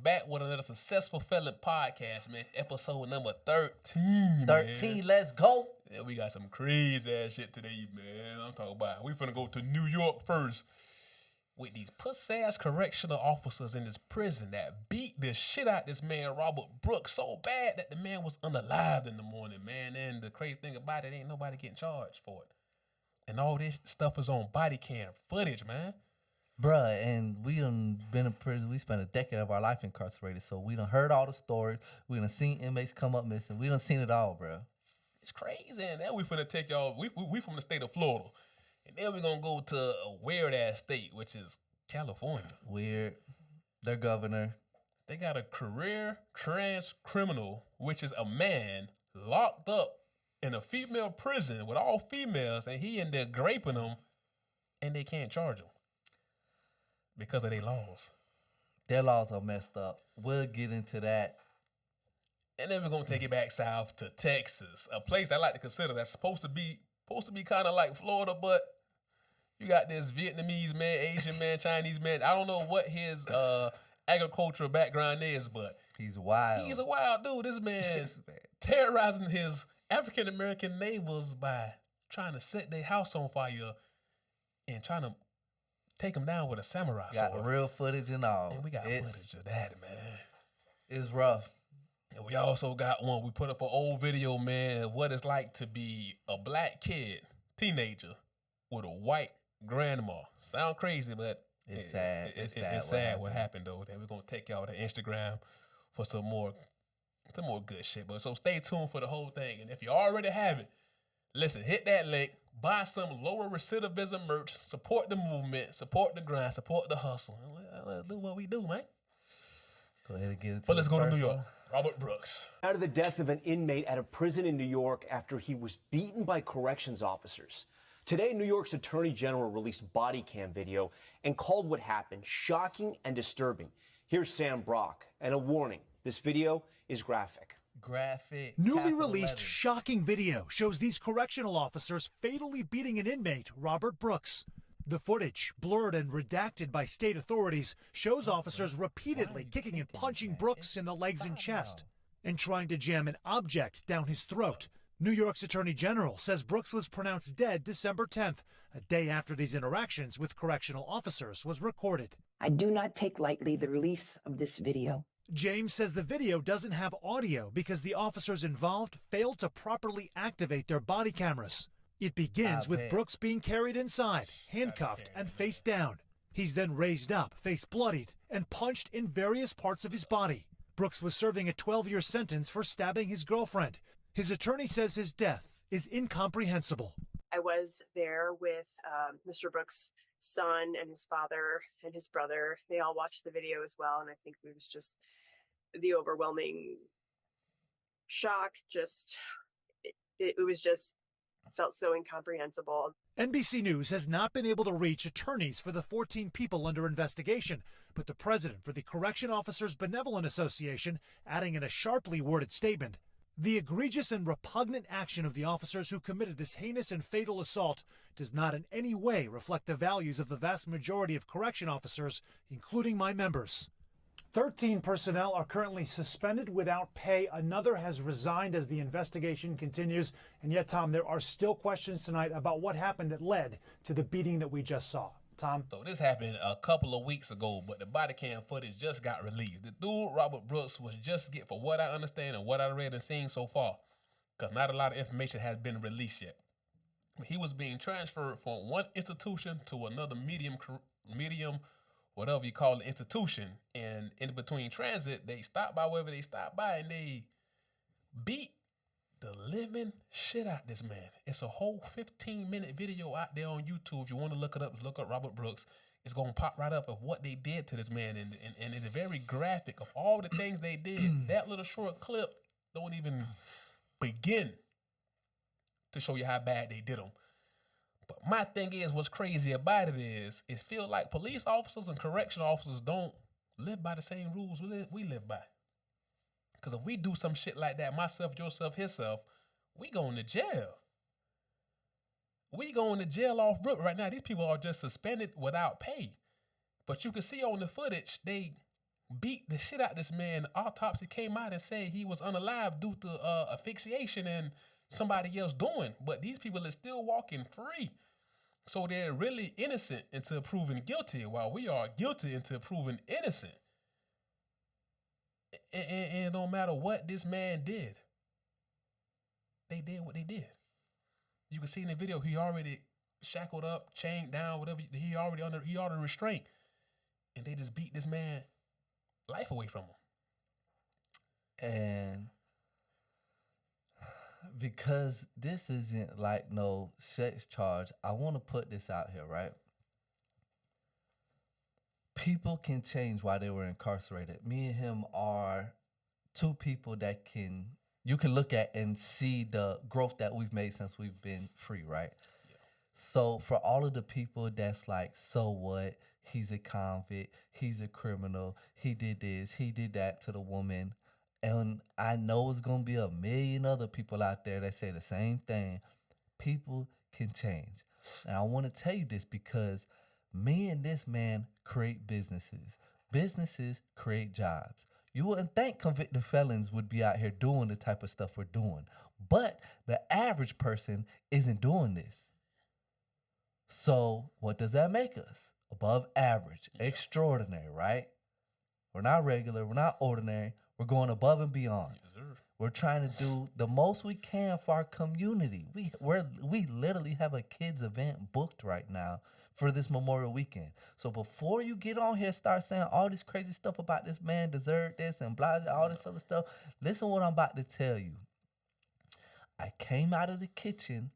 Back with another Successful Felon podcast, man. Episode number 13. 13, man. Let's go. Yeah, we got some crazy ass shit today, man. I'm talking about we finna go to New York first with these puss-ass correctional officers in this prison that beat the shit out this man, Robert Brooks, so bad that the man was unalived in the morning, man. And the crazy thing about it, ain't nobody getting charged for it. And all this stuff is on body cam footage, man. Bruh, and we done been in prison. We spent a decade of our life incarcerated, so we done heard all the stories. We done seen inmates come up missing. We done seen it all, bruh. It's crazy. And now we finna take y'all, we from the state of Florida. And then we're gonna go to a weird-ass state, which is California. Weird. Their governor. They got a career trans criminal, which is a man locked up in a female prison with all females, and he in there graping them, and they can't charge him. Because of their laws. Their laws are messed up. We'll get into that. And then we're gonna take it back south to Texas, a place I like to consider that's supposed to be kind of like Florida, but you got this Vietnamese man, Asian man, Chinese man. I don't know what his agricultural background is, but he's wild. He's a wild dude. This man's terrorizing his African American neighbors by trying to set their house on fire and trying to take him down with a samurai sword. Got real footage and all. And we got footage of that, man. It's rough. And we also got one. We put up an old video, man, of what it's like to be a black kid, teenager, with a white grandma. Sound crazy, but it's sad. It's sad what happened, though. Then we're going to take y'all to Instagram for some more good shit. But so stay tuned for the whole thing. And if you already have it, listen, hit that link. Buy some lower recidivism merch. Support the movement. Support the grind. Support the hustle. Let's do what we do, man. Go ahead and get it. But let's go to New York. Robert Brooks. Out of the death of an inmate at a prison in New York after he was beaten by corrections officers. Today, New York's Attorney General released body cam video and called what happened shocking and disturbing. Here's Sam Brock, and a warning. This video is graphic. Newly released shocking video shows these correctional officers fatally beating an inmate, Robert Brooks. The footage, blurred and redacted by state authorities, shows officers repeatedly kicking and punching Brooks in the legs and chest and trying to jam an object down his throat. New York's Attorney General says Brooks was pronounced dead December 10th, a day after these interactions with correctional officers was recorded. I do not take lightly the release of this video. James says the video doesn't have audio because the officers involved failed to properly activate their body cameras. It begins with Brooks being carried inside, handcuffed and face down. He's then raised up, face bloodied, and punched in various parts of his body. Brooks was serving a 12-year sentence for stabbing his girlfriend. His attorney says his death is incomprehensible. I was there with Mr. Brooks' son and his father and his brother. They all watched the video as well, and I think it was just the overwhelming shock. It was just felt so incomprehensible. NBC News has not been able to reach attorneys for the 14 people under investigation, but the president for the Correction Officers Benevolent Association adding in a sharply worded statement, "The egregious and repugnant action of the officers who committed this heinous and fatal assault does not in any way reflect the values of the vast majority of correction officers, including my members." 13 personnel are currently suspended without pay. Another has resigned as the investigation continues. And yet, Tom, there are still questions tonight about what happened that led to the beating that we just saw. Tom? So this happened a couple of weeks ago, but the body cam footage just got released. The dude, Robert Brooks, was just for what I understand and what I read and seen so far, because not a lot of information has been released yet. He was being transferred from one institution to another medium, whatever you call the institution. And in between transit, they stopped by wherever they stopped by and they beat the living shit out this man. It's a whole 15-minute video out there on YouTube. If you want to look it up, look up Robert Brooks. It's going to pop right up of what they did to this man. And it's very graphic of all the things they did. That little short clip don't even begin to show you how bad they did him. But my thing is, what's crazy about it is, it feels like police officers and correction officers don't live by the same rules we live by. Because if we do some shit like that, myself, yourself, himself, we going to jail. We going to jail off rip right now. These people are just suspended without pay. But you can see on the footage, they beat the shit out of this man. The autopsy came out and said he was unalive due to asphyxiation and somebody else doing. But these people are still walking free. So they're really innocent until proven guilty, while we are guilty until proven innocent. And it don't matter what this man did. They did what they did. You can see in the video, he already shackled up, chained down, whatever. He already restraint. And they just beat this man life away from him. And because this isn't like no sex charge, I want to put this out here, right? People can change while they were incarcerated. Me and him are two people that you can look at and see the growth that we've made since we've been free, right? Yeah. So for all of the people that's like, so what? He's a convict. He's a criminal. He did this. He did that to the woman. And I know it's going to be a million other people out there that say the same thing. People can change. And I want to tell you this because me and this man create businesses. Businesses create jobs. You wouldn't think convicted felons would be out here doing the type of stuff we're doing. But the average person isn't doing this. So what does that make us? Above average, extraordinary, right? We're not regular, we're not ordinary, we're going above and beyond. Yes, we're trying to do the most we can for our community. We literally have a kids event booked right now for this Memorial Weekend. So before you get on here and start saying all this crazy stuff about this man deserved this and blah, all this other stuff, listen what I'm about to tell you. I came out of the kitchen.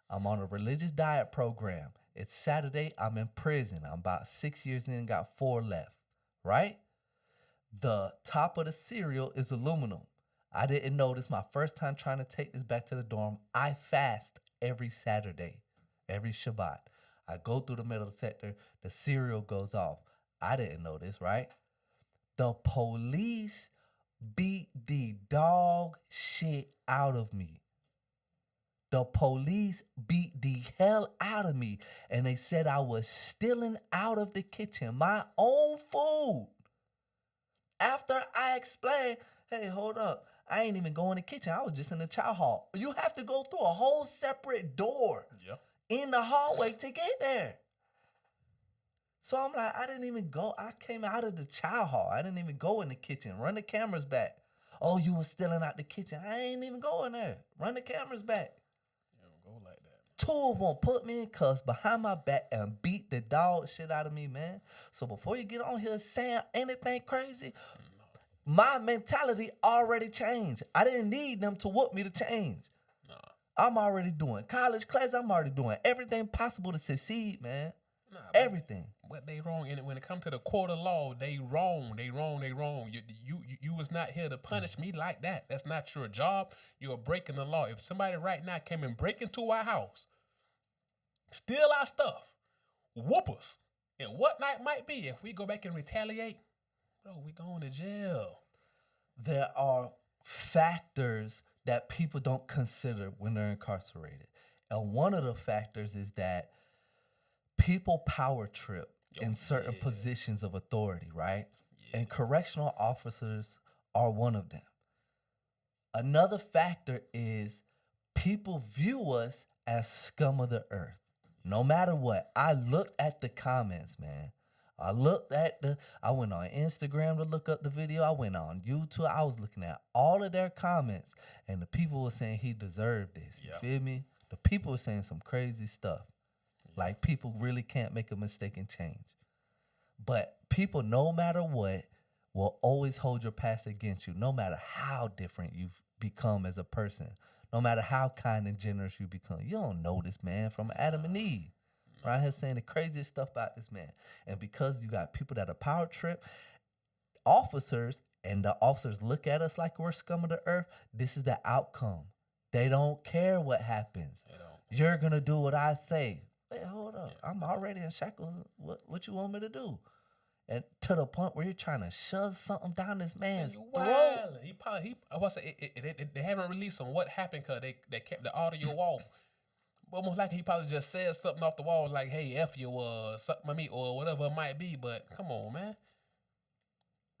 I'm on a religious diet program. It's Saturday. I'm in prison. I'm about 6 years in, got 4 left, right? The top of the cereal is aluminum. I didn't know this. My first time trying to take this back to the dorm. I fast every Saturday, every Shabbat. I go through the metal detector. The cereal goes off. I didn't know this, right? The police beat the dog shit out of me. The police beat the hell out of me, and they said I was stealing out of the kitchen my own food. After I explained, hey, hold up, I ain't even going in the kitchen. I was just in the chow hall. You have to go through a whole separate door in the hallway to get there. So I'm like, I didn't even go. I came out of the chow hall. I didn't even go in the kitchen. Run the cameras back. Oh, you was stealing out the kitchen. I ain't even going there. Run the cameras back. Go like that. 2 of them put me in cuffs behind my back and beat the dog shit out of me, man. So before you get on here saying anything crazy, my mentality already changed. I didn't need them to whoop me to change. I'm already doing college class. I'm already doing everything possible to succeed, man. Everything. But they wrong. And when it comes to the court of law, they wrong. They wrong. You was not here to punish me like that. That's not your job. You're breaking the law. If somebody right now came and break into our house, steal our stuff, whoop us, and what night might be, if we go back and retaliate, bro, we going to jail. There are factors that people don't consider when they're incarcerated. And one of the factors is that people power trip in certain positions of authority, right? Yeah. And correctional officers are one of them. Another factor is people view us as scum of the earth. No matter what. I looked at the comments, man. I went on Instagram to look up the video. I went on YouTube. I was looking at all of their comments, and the people were saying he deserved this. You feel me? The people were saying some crazy stuff. Like, people really can't make a mistake and change. But people, no matter what, will always hold your past against you, no matter how different you've become as a person, no matter how kind and generous you become. You don't know this man from Adam and Eve. Right here saying the craziest stuff about this man. And because you got people that are power trip, officers, and the officers look at us like we're scum of the earth, this is the outcome. They don't care what happens. You're going to do what I say. Wait, hold up. I'm already in shackles. What you want me to do? And to the point where you're trying to shove something down this man's throat. They haven't released on what happened because they kept the audio off. But most likely he probably just said something off the wall like, hey, F you or suck my meat or whatever it might be. But come on, man.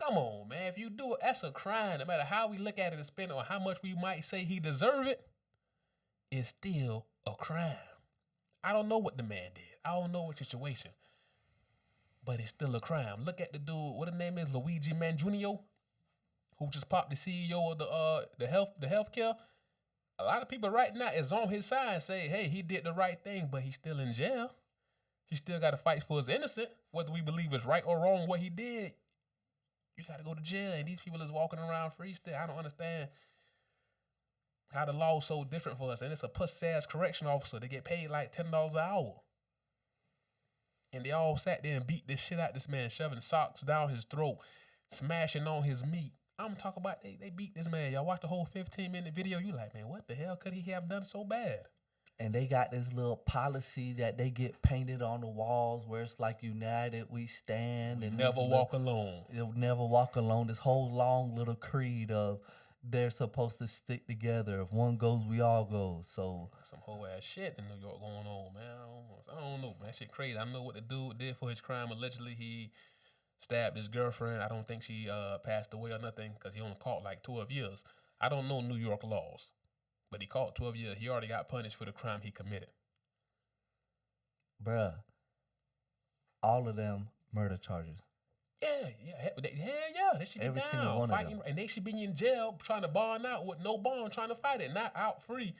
Come on, man. If you do it, that's a crime. No matter how we look at it and spin it or how much we might say he deserve it, it's still a crime. I don't know what the man did. I don't know what situation. But it's still a crime. Look at the dude, what his name is, Luigi Mangiunio, who just popped the CEO of the healthcare. A lot of people right now is on his side saying, hey, he did the right thing, but he's still in jail. He still got to fight for his innocence. Whether we believe it's right or wrong what he did, you got to go to jail. And these people is walking around free still. I don't understand how the law is so different for us. And it's a puss-ass correction officer. They get paid like $10 an hour. And they all sat there and beat this shit out this man, shoving socks down his throat, smashing on his meat. I'm talking about they beat this man. Y'all watch the whole 15-minute video. You like, man, what the hell could he have done so bad? And they got this little policy that they get painted on the walls where it's like united we stand. We and never walk alone. You'll never walk alone. This whole long little creed of they're supposed to stick together. If one goes, we all go. So some whole ass shit in New York going on, man. I don't know, man. That shit crazy. I don't know what the dude did for his crime. Allegedly, he stabbed his girlfriend. I don't think she passed away or nothing because he only caught like 12 years. I don't know New York laws, but he caught 12 years. He already got punished for the crime he committed. Bruh, all of them murder charges. Yeah. They should be Every down, single one fighting, of them. and they should be in jail trying to bond out with no bond, trying to fight it, not out free.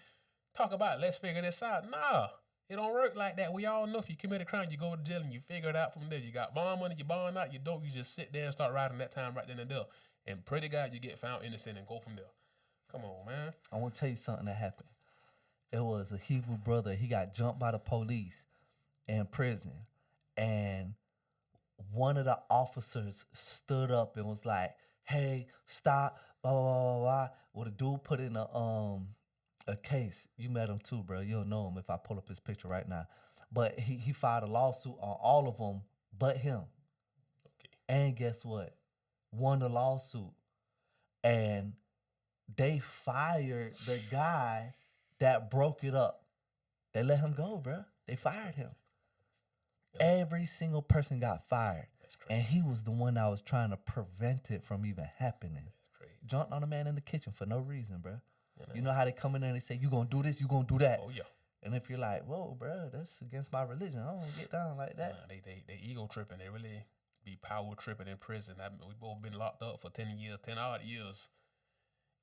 Talk about let's figure this out. Nah, it don't work like that. We all know if you commit a crime, you go to jail and you figure it out from there. You got bond money, you bond out. You don't. You just sit there and start riding that time right then and there. And pray to God you get found innocent and go from there. Come on, man. I want to tell you something that happened. It was a Hebrew brother. He got jumped by the police in prison, and one of the officers stood up and was like, hey, stop, blah, blah, blah, blah, blah. Well, the dude put in a case. You met him too, bro. You don't know him if I pull up his picture right now. But he filed a lawsuit on all of them but him. Okay. And guess what? Won the lawsuit. And they fired the guy that broke it up. They let him go, bro. They fired him. Every single person got fired. And he was the one that was trying to prevent it from even happening. Jumped on a man in the kitchen for no reason, bro. You know how they come in there and they say, you gonna do this, you gonna do that. Oh, yeah. And if you're like, whoa, bro, that's against my religion. I don't get down like that. Nah, they ego tripping. They really be power tripping in prison. We both been locked up for 10 years, 10 odd years.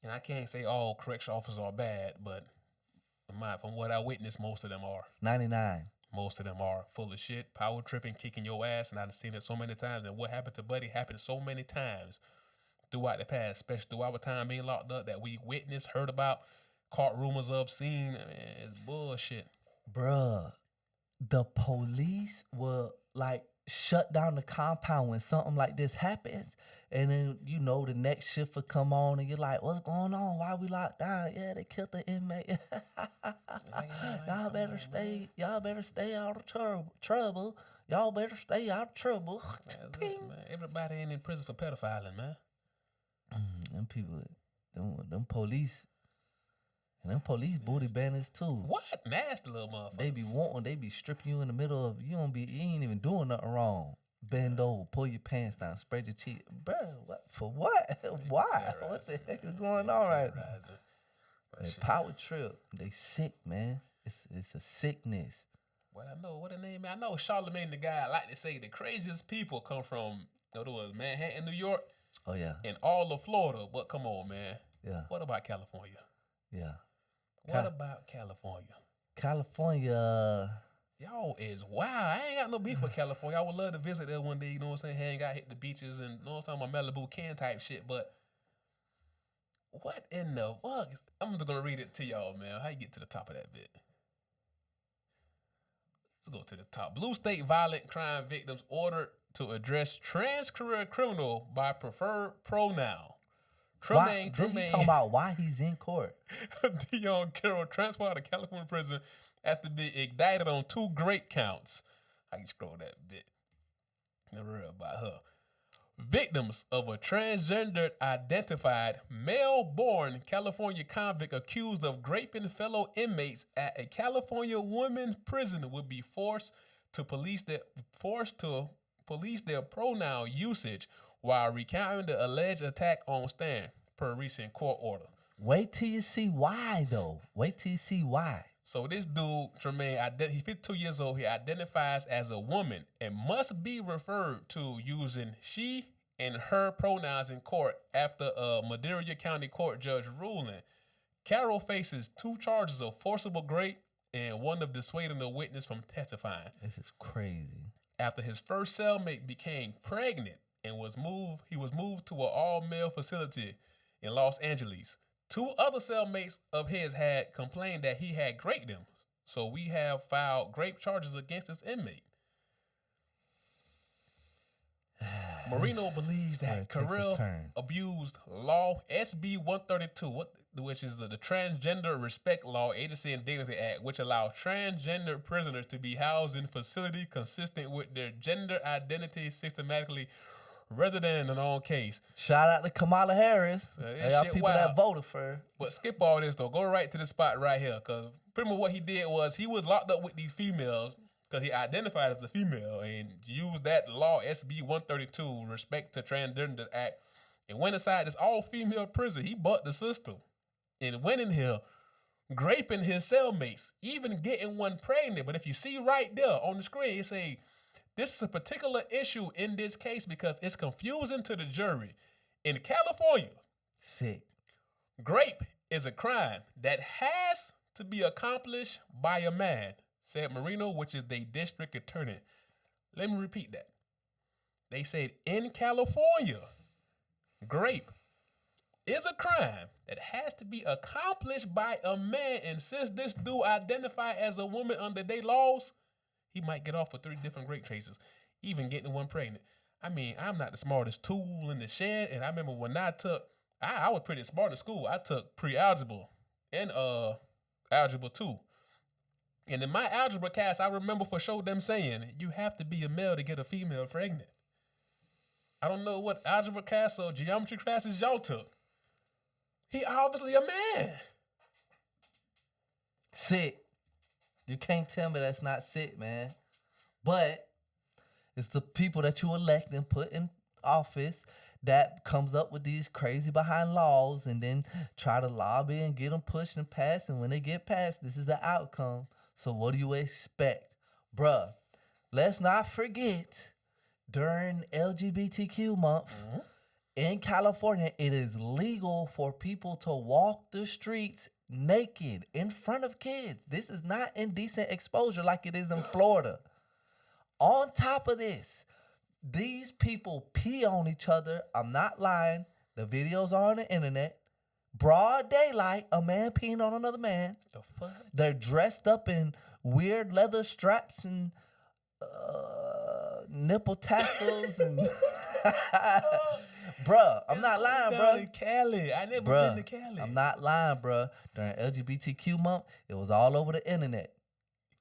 And I can't say all correction officers are bad, but from what I witnessed, most of them are. 99. Most of them are full of shit, power tripping, kicking your ass, and I've seen it so many times. And what happened to Buddy happened so many times throughout the past, especially through our time being locked up, that we witnessed, heard about, caught rumors of, seen. Man, it's bullshit. Bruh, the police will like shut down the compound when something like this happens. And then, you know, the next shift will come on and you're like, what's going on? Why we locked down? Yeah, they killed the inmate. Y'all better stay out of trouble. Y'all better stay out of trouble. Man. Everybody ain't in prison for pedophiling, man. Them people, them police, and them police booty bandits too. What? Nasty little motherfuckers. They be stripping you in the middle of, you ain't even doing nothing wrong. Bend over, pull your pants down, spread your cheek. Bro, what? For what? Why? What the heck is going on right now? They power trip. They sick, man. It's a sickness. What I know, what the name is? I know Charlemagne the guy. I like to say the craziest people come from, Manhattan, New York. Oh, yeah. And all of Florida. But come on, man. Yeah. What about California? Yeah. What about California? California. Y'all is wild. I ain't got no beef with California. I would love to visit there one day, you know what I'm saying? Hang out, hit the beaches and, you know what I'm saying, my Malibu can type shit. But what in the fuck? I'm just going to read it to y'all, man. How you get to the top of that bit? Let's go to the top. Blue state violent crime victims ordered to address trans career criminal by preferred pronoun. Tremaine. You talking about why he's in court? Dion Carroll transferred to California prison after being indicted on 2 grape counts. I can scroll that bit. Never heard about her. Victims of a transgendered identified male-born California convict accused of raping fellow inmates at a California women's prison would be forced to police their pronoun usage while recounting the alleged attack on stand per recent court order. Wait till you see why, though. Wait till you see why. So this dude, Tremaine, he's 52 years old. He identifies as a woman and must be referred to using she and her pronouns in court after a Madera County court judge ruling. Carroll faces 2 charges of forcible rape and 1 of dissuading a witness from testifying. This is crazy. After his first cellmate became pregnant and he was moved to an all-male facility in Los Angeles. 2 other cellmates of his had complained that he had raped them. So we have filed rape charges against this inmate. Marino believes that Carell abused Law SB 132, which is the Transgender Respect Law, Agency and Dignity Act, which allows transgender prisoners to be housed in facility consistent with their gender identity systematically rather than an own case. Shout out to Kamala Harris. Y'all people wild. that voted for her. But skip all this, though. Go right to the spot right here, because pretty much what he did was he was locked up with these females because he identified as a female and used that law, SB 132, Respect to Transgender Act, and went inside this all-female prison. He bucked the system and went in here raping his cellmates, even getting one pregnant. But if you see right there on the screen, it say, this is a particular issue in this case because it's confusing to the jury. In California, sick, rape is a crime that has to be accomplished by a man, said Marino, which is the district attorney. Let me repeat that. They said in California, rape is a crime that has to be accomplished by a man. And since this dude identified as a woman under their laws, he might get off with 3 different rape cases, even getting one pregnant. I mean, I'm not the smartest tool in the shed. And I remember when I was pretty smart in school. I took pre-algebra and algebra 2. And in my algebra class, I remember for sure them saying, you have to be a male to get a female pregnant. I don't know what algebra class or geometry classes y'all took. He obviously a man. Sick. You can't tell me that's not sick, man. But it's the people that you elect and put in office that comes up with these crazy behind laws and then try to lobby and get them pushed and passed. And when they get passed, this is the outcome. So what do you expect? Bruh, let's not forget, during LGBTQ month, in California, it is legal for people to walk the streets naked in front of kids. This is not indecent exposure like it is in Florida. On top of this, these people pee on each other. I'm not lying. The videos are on the internet. Broad daylight, a man peeing on another man. The fuck? They're dressed up in weird leather straps and nipple tassels and bruh, I'm not lying, bruh. In Cali. I never been to Cali. I'm not lying, bruh. During LGBTQ month, it was all over the internet.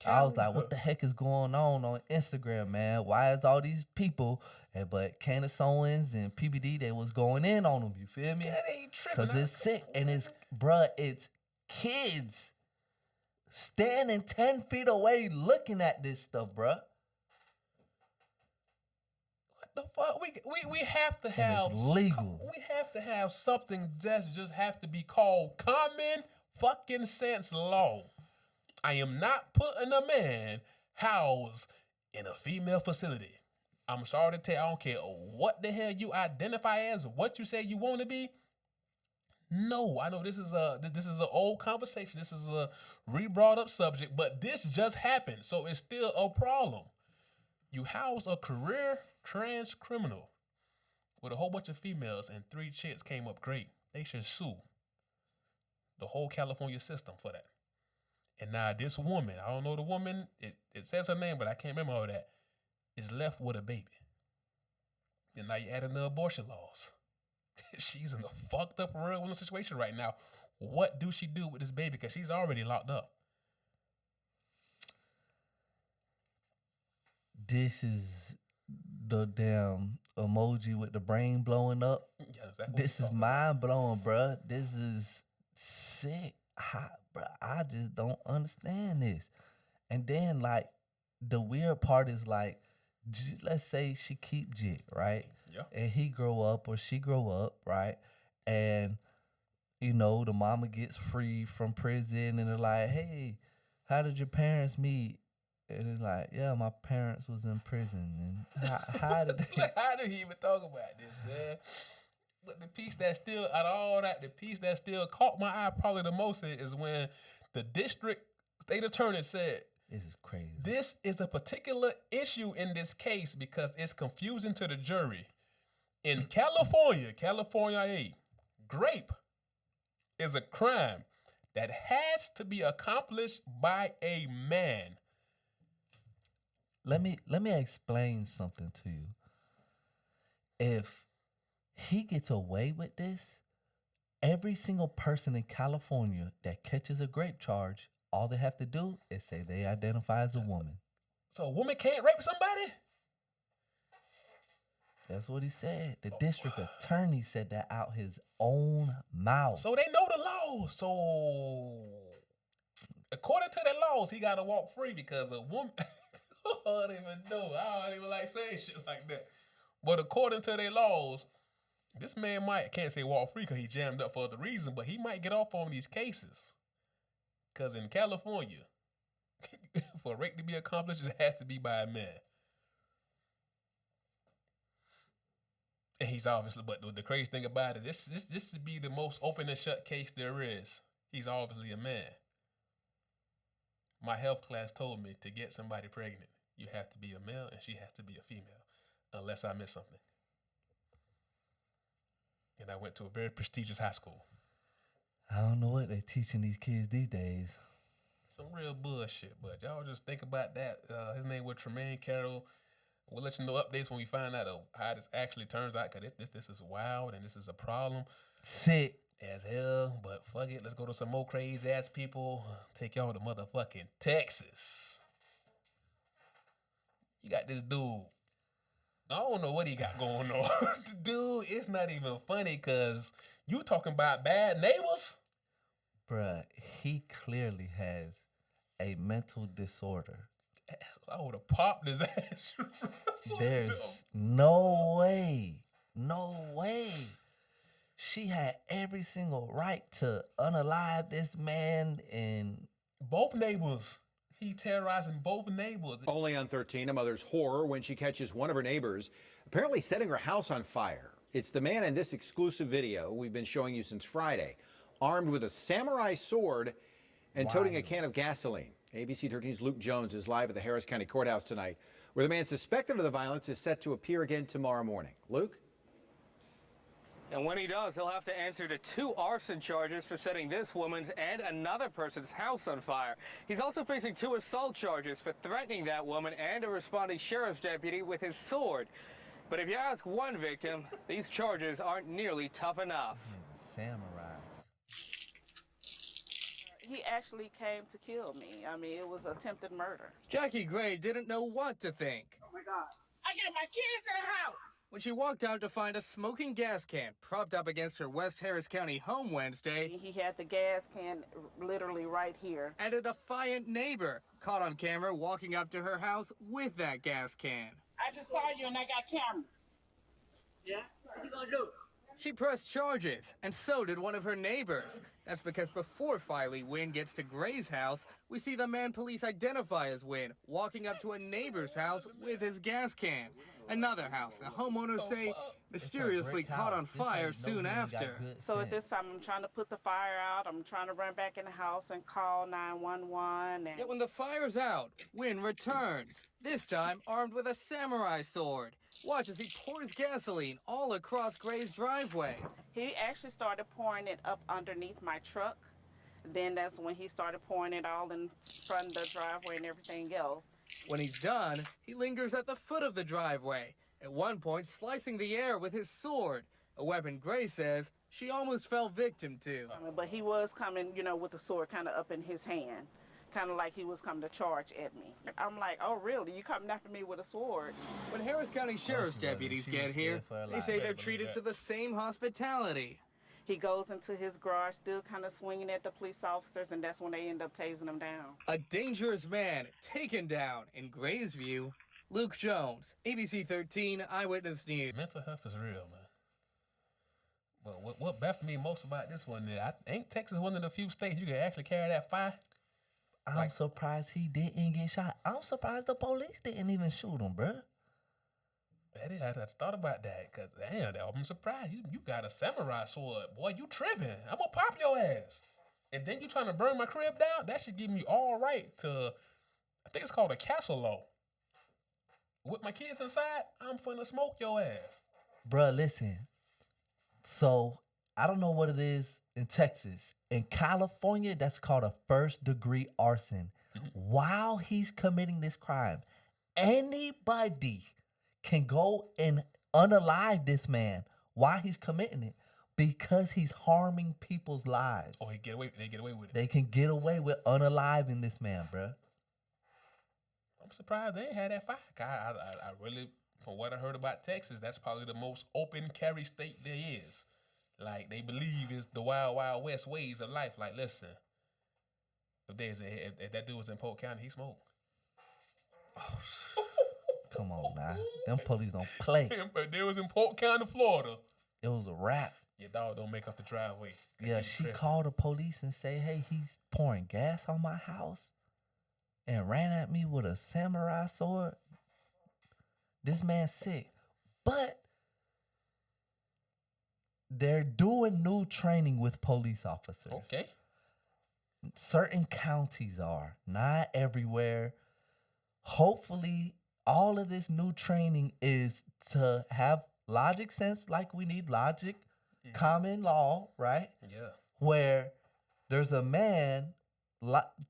I was like, what the heck is going on Instagram, man? Why is all these people, but Candace Owens and PBD, they was going in on them, you feel me? That ain't tripping. Because it's sick, and it's kids standing 10 feet away looking at this stuff, bruh. The fuck? We have to have it's legal. We have to have something that just have to be called common fucking sense law. I am not putting a man housed in a female facility. I'm sorry to tell you, I don't care what the hell you identify as, what you say you want to be. No, I know this is an old conversation. This is a re-brought up subject, but this just happened, so it's still a problem. You house a career trans criminal with a whole bunch of females and 3 chicks came up great. They should sue the whole California system for that. And now this woman, I don't know the woman, it says her name, but I can't remember all that, is left with a baby. And now you add in the abortion laws. She's in a fucked up real situation right now. What do she do with this baby? Because she's already locked up. This is the damn emoji with the brain blowing up. Yeah, exactly. This is mind blowing, bruh. This is sick. Bruh, I just don't understand this. And then, like, the weird part is, like, let's say she keep jit, right? Yeah. And he grow up or she grow up, right? And, you know, the mama gets free from prison and they're like, hey, how did your parents meet? And it's like, yeah, my parents was in prison. And how did they... Like, how did he even talk about this, man? But the piece that still, out of all that, the piece that still caught my eye probably the most is when the district state attorney said, This is crazy. this is a particular issue in this case because it's confusing to the jury. In California, grape is a crime that has to be accomplished by a man. Let me explain something to you. If he gets away with this, every single person in California that catches a grape charge, all they have to do is say they identify as a woman. So a woman can't rape somebody? That's what he said. The district attorney said that out his own mouth. So they know the law. So according to the laws, he got to walk free because a woman... I don't even know. I don't even like saying shit like that. But according to their laws, this man can't say walk free because he jammed up for the reason, but he might get off on these cases. Because in California, for rape to be accomplished, it has to be by a man. And he's obviously, but the crazy thing about it, this would be the most open and shut case there is. He's obviously a man. My health class told me to get somebody pregnant, you have to be a male and she has to be a female, unless I miss something. And I went to a very prestigious high school. I don't know what they teaching these kids these days. Some real bullshit, but y'all just think about that. His name was Tremaine Carroll. We'll let you know updates when we find out how this actually turns out, because this is wild and this is a problem. Sick as hell, but fuck it. Let's go to some more crazy ass people. Take y'all to motherfucking Texas. You got this dude. I don't know what he got going on. The dude, it's not even funny because you talking about bad neighbors. Bruh, he clearly has a mental disorder. I would have popped his ass. There's no way. She had every single right to unalive this man and... Both neighbors. He terrorizing both neighbors. Only on 13, a mother's horror when she catches one of her neighbors apparently setting her house on fire. It's the man in this exclusive video we've been showing you since Friday, armed with a samurai sword and toting a can of gasoline. ABC 13's Luke Jones is live at the Harris County Courthouse tonight, where the man suspected of the violence is set to appear again tomorrow morning. Luke? And when he does, he'll have to answer to 2 arson charges for setting this woman's and another person's house on fire. He's also facing 2 assault charges for threatening that woman and a responding sheriff's deputy with his sword. But if you ask one victim, these charges aren't nearly tough enough. Samurai. He actually came to kill me. I mean, it was attempted murder. Jackie Gray didn't know what to think. Oh my God. I got my kids in the house. When she walked out to find a smoking gas can propped up against her West Harris County home Wednesday. He had the gas can literally right here. And a defiant neighbor caught on camera walking up to her house with that gas can. I just saw you and I got cameras. Yeah? What you gonna do? She pressed charges, and so did one of her neighbors. That's because before Filey Wynn gets to Gray's house, we see the man police identify as Wynn walking up to a neighbor's house with his gas can. Another house the homeowners say mysteriously caught on fire soon after. So at this time, I'm trying to put the fire out. I'm trying to run back in the house and call 911. Yet when the fire's out, Wynn returns, this time armed with a samurai sword. Watch as he pours gasoline all across Gray's driveway. He actually started pouring it up underneath my truck. Then that's when he started pouring it all in front of the driveway and everything else. When he's done, he lingers at the foot of the driveway, at one point slicing the air with his sword, a weapon Gray says she almost fell victim to. But he was coming, you know, with the sword kind of up in his hand, kind of like he was coming to charge at me. I'm like, oh, really? You coming after me with a sword? When Harris County Sheriff's deputies get here, they say they're treated to the same hospitality. He goes into his garage, still kind of swinging at the police officers, and that's when they end up tasing him down. A dangerous man taken down, in Gray's view, Luke Jones, ABC 13 Eyewitness News. Mental health is real, man. But what baffled me most about this one is, ain't Texas one of the few states you can actually carry that fire? I'm surprised he didn't get shot. I'm surprised the police didn't even shoot him, bro. I just thought about that, because damn, I'm surprised. You got a samurai sword. Boy, you tripping. I'm going to pop your ass. And then you trying to burn my crib down? That should give me all right to, I think it's called a castle law. With my kids inside, I'm finna smoke your ass. Bruh, listen. So, I don't know what it is in Texas. In California, that's called a first-degree arson. While he's committing this crime, anybody can go and unalive this man while he's committing it because he's harming people's lives. Oh, they get away with it. They can get away with unaliving this man, bruh. I'm surprised they ain't had that fire. I really, from what I heard about Texas, that's probably the most open carry state there is. Like, they believe it's the wild, wild west ways of life. Like, listen, if that dude was in Polk County, he smoked. Oh, come on now. Them police don't play. But they was in Polk County, Florida. It was a wrap. Your dog don't make up the driveway. Yeah, she called the police and say, hey, he's pouring gas on my house and ran at me with a samurai sword. This man's sick. But they're doing new training with police officers. Okay. Certain counties are, not everywhere. Hopefully, all of this new training is to have logic sense, like we need logic, common law, right? Yeah. Where there's a man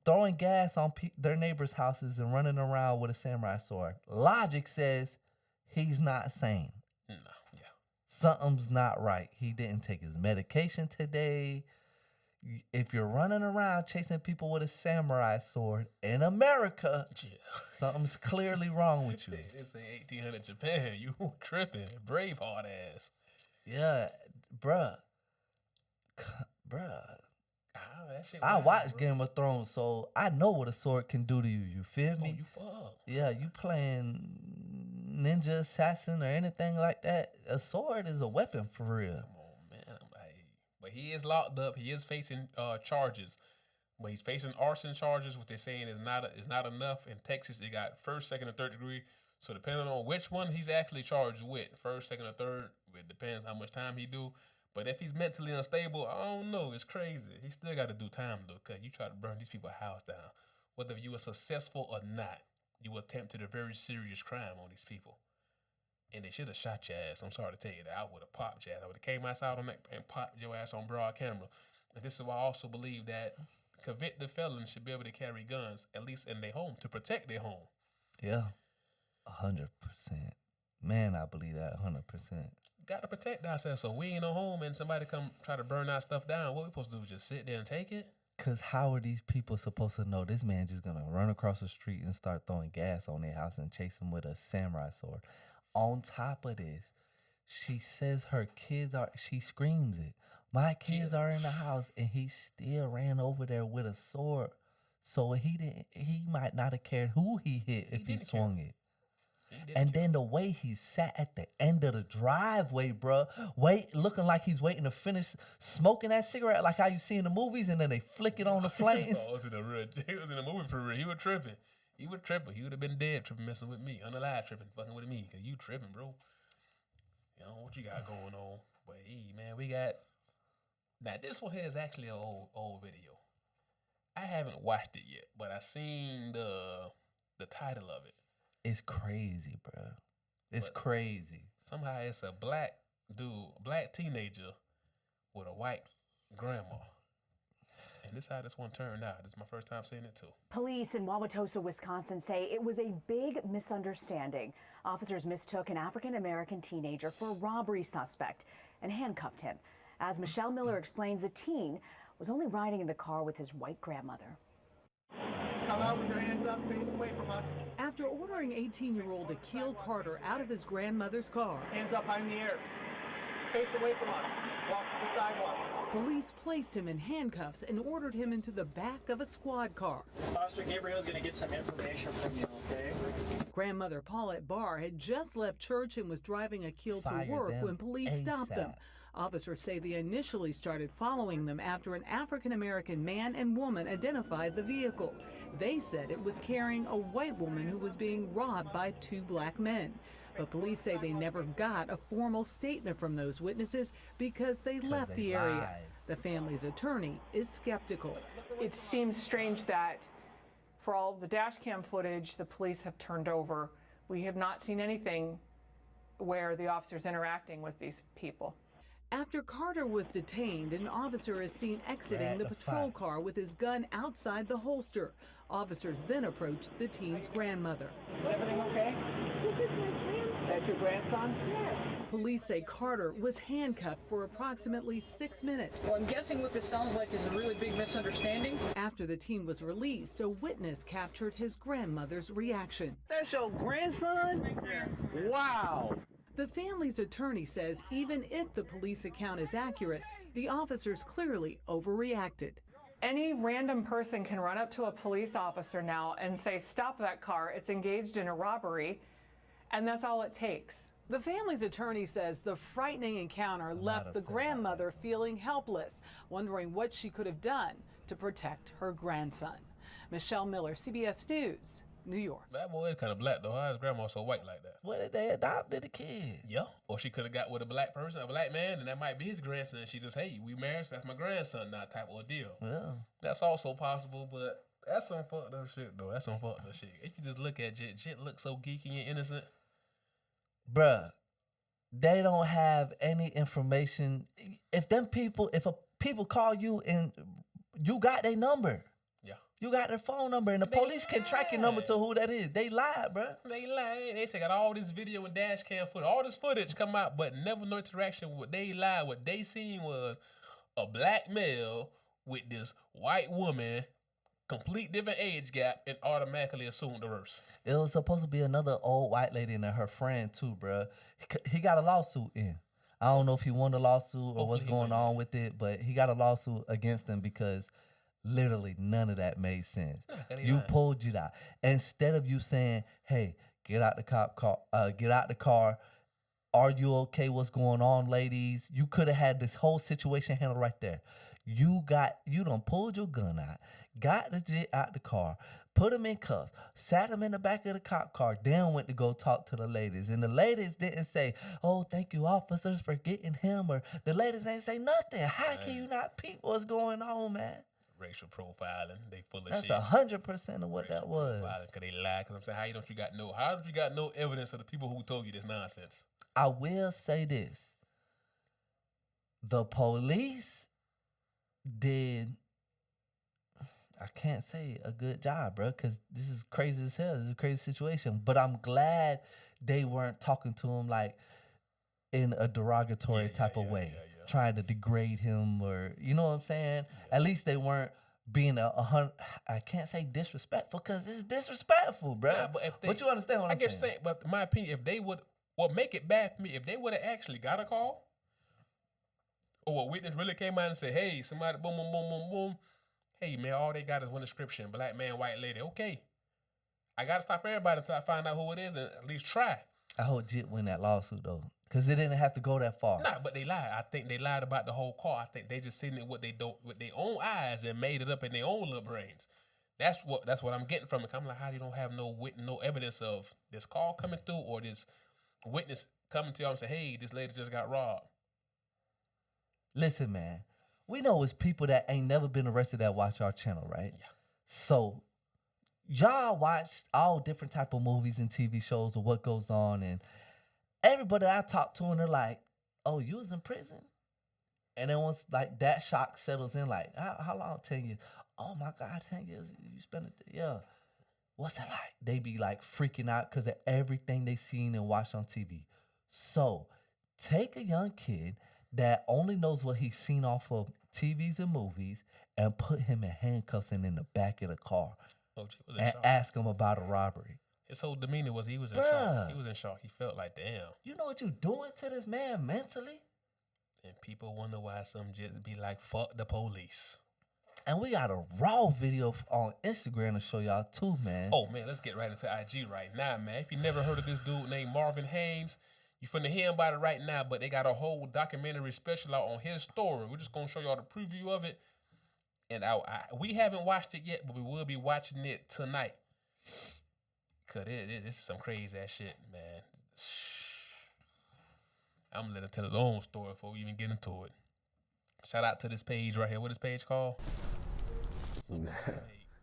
throwing gas on their neighbors' houses and running around with a samurai sword. Logic says he's not sane. No, yeah. Something's not right. He didn't take his medication today. If you're running around chasing people with a samurai sword in America, something's clearly wrong with you. This ain't 1800 Japan. You tripping. Braveheart ass. Yeah, bruh. I watch Game of Thrones, so I know what a sword can do to you. You feel me? Oh, you fuck. Yeah, you playing ninja assassin or anything like that. A sword is a weapon for real. Come on, man. But he is locked up. He is facing charges. But he's facing arson charges, which they're saying is not enough. In Texas, they got first, second, and third degree. So depending on which one he's actually charged with, first, second, or third, it depends how much time he do. But if he's mentally unstable, I don't know. It's crazy. He still got to do time, though, because you try to burn these people's house down. Whether you were successful or not, you attempted a very serious crime on these people. And they should have shot your ass. I'm sorry to tell you that. I would have popped your ass. I would have came outside on that and popped your ass on broad camera. And this is why I also believe that convicted felons should be able to carry guns, at least in their home, to protect their home. Yeah, 100%. Man, I believe that 100%. Got to protect ourselves. So we ain't no home and somebody come try to burn our stuff down. What we supposed to do? Just sit there and take it? Because how are these people supposed to know this man just going to run across the street and start throwing gas on their house and chase them with a samurai sword? On top of this, she says her kids are, she screams it. My kids are in the house, and he still ran over there with a sword. So he might not have cared who he hit if he swung it. And then the way he sat at the end of the driveway, bruh, looking like he's waiting to finish smoking that cigarette like how you see in the movies, and then they flick it on the flames. He was in a movie for real. He was tripping. He would have been dead tripping, messing with me. Unalive tripping, fucking with me. Because you tripping, bro. You know, what you got going on. But, hey, man, we got... Now, this one here is actually an old video. I haven't watched it yet, but I seen the title of it. It's crazy, bro. It's crazy. Somehow it's a black dude, black teenager with a white grandma. And this is how this one turned out. This is my first time seeing it, too. Police in Wauwatosa, Wisconsin say it was a big misunderstanding. Officers mistook an African-American teenager for a robbery suspect and handcuffed him. As Michelle Miller explains, the teen was only riding in the car with his white grandmother. Come out with your hands up, face away from us. After ordering 18-year-old Akil Carter out of his grandmother's car. Hands up high in the air. Face away from us. Walk to the sidewalk. Police placed him in handcuffs and ordered him into the back of a squad car. Officer Gabriel's going to get some information from you, okay? Grandmother Paulette Barr had just left church and was driving Akil to Fire work them when police stopped them. ASAP. Officers say they initially started following them after an African-American man and woman identified the vehicle. They said it was carrying a white woman who was being robbed by 2 black men. But police say they never got a formal statement from those witnesses because they left the area. lied. The family's attorney is skeptical. It seems strange that for all the dash cam footage the police have turned over, we have not seen anything where the officer's interacting with these people. After Carter was detained, an officer is seen exiting the patrol car with his gun outside the holster. Officers then approached the teen's grandmother. Everything okay? That's your grandson? Police say Carter was handcuffed for approximately 6 minutes. Well, I'm guessing what this sounds like is a really big misunderstanding. After the teen was released, a witness captured his grandmother's reaction. That's your grandson? Wow. The family's attorney says even if the police account is accurate, the officers clearly overreacted. Any random person can run up to a police officer now and say, "Stop that car, it's engaged in a robbery," and that's all it takes. The family's attorney says the frightening encounter left the grandmother feeling helpless, wondering what she could have done to protect her grandson. Michelle Miller, CBS News, New York. That boy is kind of black, though. How is grandma so white like that? What if they adopted a kid? Yeah. Or she could have got with a black person, a black man, and that might be his grandson. She just, hey, we married, so that's my grandson now type of deal. Yeah. That's also possible, but that's some fucked up shit, though. That's some fucked up shit. If you just look at shit looks so geeky and innocent. Bruh, they don't have any information. If people call you and you got their number. Yeah. You got their phone number, and the police can track your number to who that is. They lied, bruh. They lied. They say got all this video and dash cam footage, all this footage come out, but never no interaction. What they lied, what they seen was a black male with this white woman, complete different age gap, and automatically assumed the worst. It was supposed to be another old white lady and her friend too, bruh. He got a lawsuit in. I don't know if he won the lawsuit or Hopefully what's going on with it, but he got a lawsuit against them because literally none of that made sense. You pulled it out. Instead of you saying, hey, get out the car. Are you okay? What's going on, ladies? You could have had this whole situation handled right there. You done pulled your gun out, got the jit out the car, put him in cuffs, sat him in the back of the cop car, then went to go talk to the ladies. And the ladies didn't say, oh, thank you, officers, for getting him. Or the ladies ain't say nothing. How can you not peep what's going on, man? Racial profiling, they full of That's shit. 100% of what that was. Cause they lied. Cause I'm saying, how don't you got no evidence of the people who told you this nonsense? I will say this: the police did, I can't say a good job, bro, because this is crazy as hell. This is a crazy situation. But I'm glad they weren't talking to him like in a derogatory type of way. Trying to degrade him, or you know what I'm saying? At least they weren't being I can't say disrespectful because it's disrespectful, bro. Nah, but you understand what I'm saying? But in my opinion, if they would, what make it bad for me, if they would have actually got a call, or a witness really came out and said, hey, somebody, boom, boom, boom, boom, boom. Hey, man, all they got is one description, black man, white lady. Okay. I got to stop everybody until I find out who it is and at least try. I hope Jit win that lawsuit, though, because it didn't have to go that far. Nah, but they lied. I think they lied about the whole call. I think they just seen it with their own eyes and made it up in their own little brains. That's what I'm getting from it. I'm like, how you don't have no evidence of this call coming through or this witness coming to y'all and say, hey, this lady just got robbed. Listen, man, we know it's people that ain't never been arrested that watch our channel, right? Yeah. So y'all watch all different type of movies and TV shows of what goes on, and everybody I talk to, and they're like, oh, you was in prison? And then once like that shock settles in, like, how long? 10 years. Oh my God, 10 years. You spent it, yeah. What's it like? They be like freaking out because of everything they seen and watched on TV. So take a young kid that only knows what he's seen off of TVs and movies and put him in handcuffs and in the back of the car and ask him about a robbery. His whole demeanor was he was in shock. He was in shock. He felt like, damn. You know what you doing to this man mentally? And people wonder why some just be like, fuck the police. And we got a raw video on Instagram to show y'all too, man. Oh, man, let's get right into IG right now, man. If you never heard of this dude named Marvin Haynes, you finna hear about it right now, but they got a whole documentary special out on his story. We're just gonna show y'all the preview of it. And we haven't watched it yet, but we will be watching it tonight. Cause this is some crazy ass shit, man. I'm gonna let him tell his own story before we even get into it. Shout out to this page right here. What is this page called?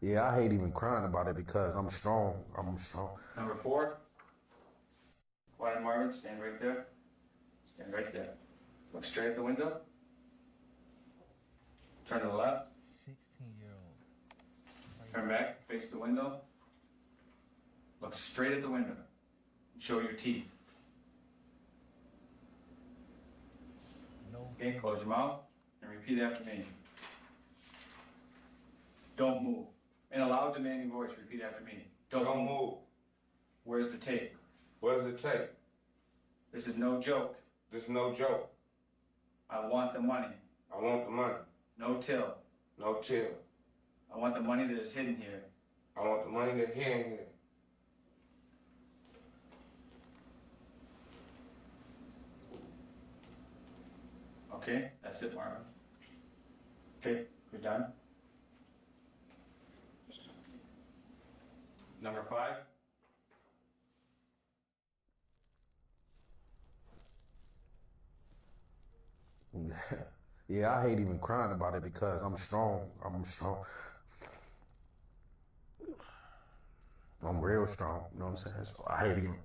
Yeah, I hate even crying about it because I'm strong. I'm strong. Number 4. Quiet and Marvin, stand right there. Stand right there. Look straight at the window. Turn to the left. 16-year-old. Turn back, face the window. Look straight at the window. Show your teeth. No. Okay, close your mouth and repeat after me. Don't move. In a loud, demanding voice, repeat after me. Don't move. Where's the tape? Where's the tape? This is no joke. This is no joke. I want the money. I want the money. No till. No till. I want the money that is hidden here. I want the money that's here. Okay, that's it, Marvin. Okay, you're done. Number 5. Yeah, I hate even crying about it because I'm strong. I'm strong. I'm real strong, you know what I'm saying? So I hate even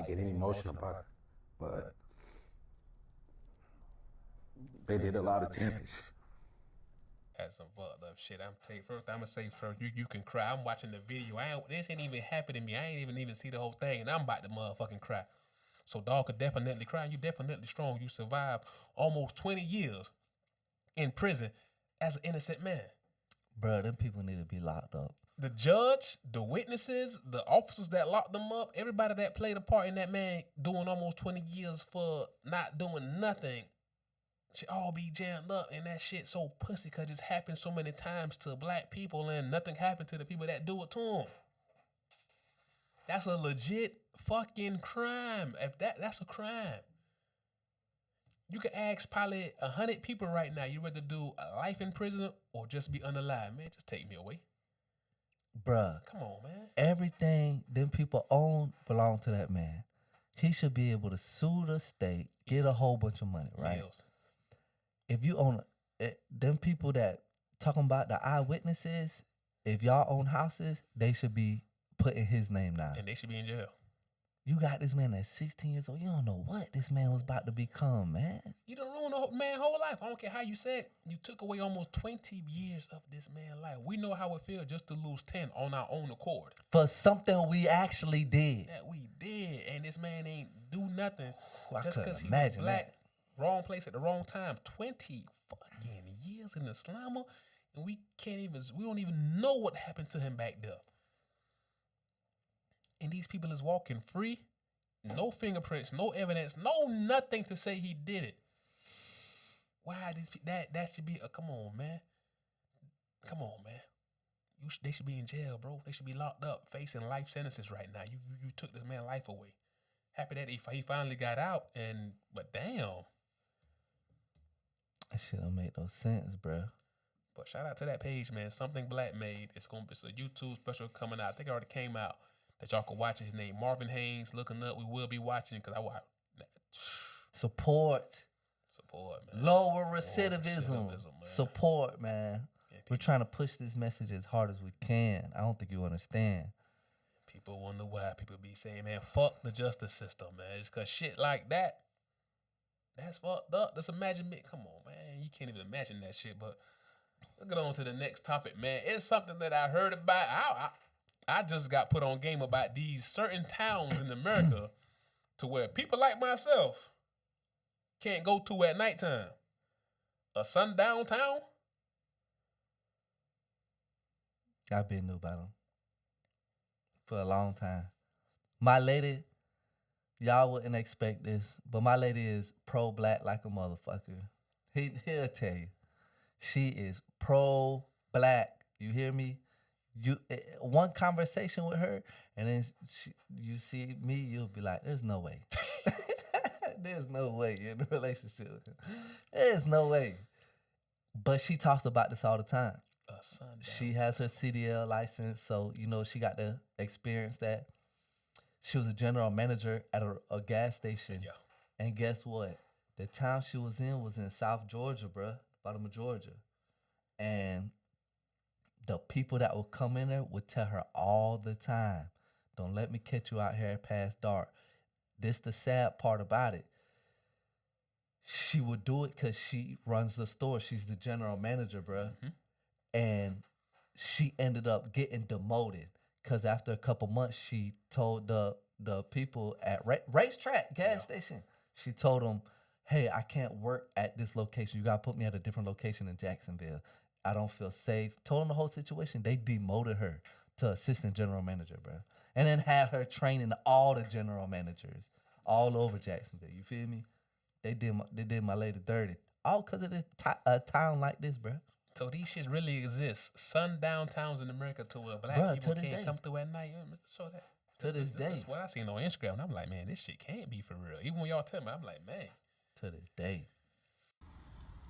getting emotional about it. But they did a lot of damage. That's some fucked up shit. I'm gonna say first, you can cry. I'm watching the video. This ain't even happened to me. I ain't even see the whole thing, and I'm about to motherfucking cry. So dog could definitely cry. You definitely strong. You survived almost 20 years in prison as an innocent man. Bro, them people need to be locked up. The judge, the witnesses, the officers that locked them up, everybody that played a part in that man doing almost 20 years for not doing nothing should all be jammed up. And that shit so pussy because it's happened so many times to black people and nothing happened to the people that do it to them. That's a legit fucking crime. If that's a crime. You could ask probably 100 people right now, you rather do a life in prison or just be unalive? Man, just take me away. Bruh. Come on, man. Everything them people own belong to that man. He should be able to sue the state, get a whole bunch of money, right? Meals. If you own them people that talking about the eyewitnesses, if y'all own houses, they should be putting his name down. And they should be in jail. You got this man that's 16 years old. You don't know what this man was about to become, man. You don't ruin the man's whole life. I don't care how you said. You took away almost 20 years of this man's life. We know how it feels just to lose 10 on our own accord. For something we actually did. That we did. And this man ain't do nothing. I just because he was black, wrong place at the wrong time. 20 fucking years in the slammer. And we don't even know what happened to him back there. And these people is walking free. No fingerprints, no evidence, no nothing to say he did it. Why these people? That should be come on, man. Come on, man. They should be in jail, bro. They should be locked up, facing life sentences right now. You took this man's life away. Happy that he finally got out, but damn. That shit don't make no sense, bro. But shout out to that page, man. Something Black made. It's a YouTube special coming out. I think it already came out. That y'all can watch his name, Marvin Haynes. Looking up, we will be watching because I watch. Support, man. Lower recidivism. Man. Support, man. Yeah, we're trying to push this message as hard as we can. I don't think you understand. People wonder why people be saying, man, fuck the justice system, man. It's because shit like that, that's fucked up. Just imagine me. Come on, man. You can't even imagine that shit. But let's get on to the next topic, man. It's something that I heard about. I just got put on game about these certain towns in America to where people like myself can't go to at nighttime. A Sundown Town? I've been knew about them for a long time. My lady, y'all wouldn't expect this, but my lady is pro-black like a motherfucker. He'll tell you. She is pro-black. You hear me? One conversation with her, and then you see me, you'll be like, there's no way. There's no way you're in a relationship with her. There's no way. But she talks about this all the time. She has her CDL license, so, you know, she got to experience that. She was a general manager at a gas station. Yeah. And guess what? The town she was in South Georgia, bruh, bottom of Georgia. And the people that would come in there would tell her all the time, don't let me catch you out here past dark. This the sad part about it. She would do it because she runs the store. She's the general manager, bruh. Mm-hmm. And she ended up getting demoted because after a couple months, she told the people at racetrack gas station, she told them, hey, I can't work at this location. You got to put me at a different location in Jacksonville. I don't feel safe. Told them the whole situation. They demoted her to assistant general manager, bro. And then had her training all the general managers all over Jacksonville. You feel me? They did my lady dirty. All because of this a town like this, bro. So these shits really exist. Sundown towns in America to where black people can't come through at night. Show that. To this day. That's what I seen on Instagram. And I'm like, man, this shit can't be for real. Even when y'all tell me, I'm like, man. To this day.